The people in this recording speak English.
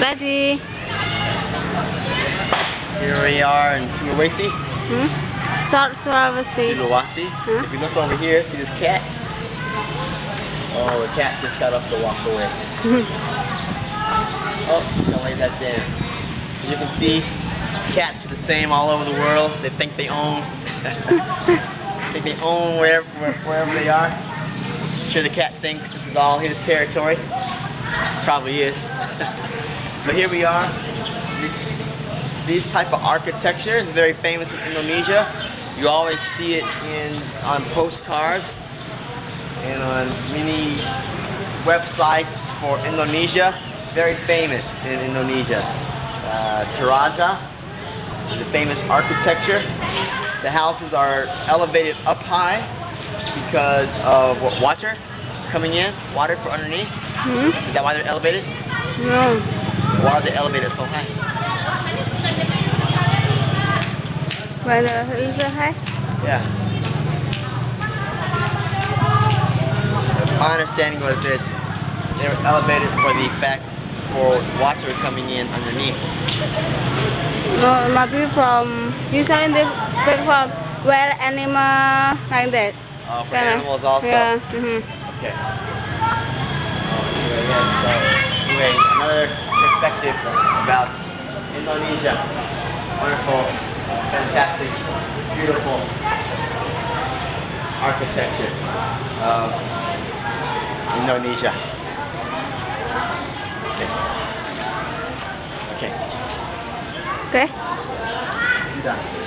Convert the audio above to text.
Ready? Here we are in Sulawesi. South Sulawesi. Sulawesi. If you look over here, see this cat? Oh, the cat just got up to walk away. Oh, don't lay that down. As you can see, cats are the same all over the world. They think they own. Wherever they are. I'm sure the cat thinks this is all his territory. Probably is. But here we are. This type of architecture is very famous in Indonesia. You always see it on postcards and on many websites for Indonesia. Very famous in Indonesia. Taraza is a famous architecture. The houses are elevated up high because of water coming in, water for underneath. Is that why they're elevated? No. Why are they elevated so high? Why is it high? Yeah. My understanding was that they were elevated for the fact for water coming in underneath. No, maybe from usually they from wild animal like that. Oh, for animals also? Yeah. Okay. Anyway, another perspective about Indonesia. Wonderful, fantastic, beautiful architecture of Indonesia. Okay. Okay. Okay. Done.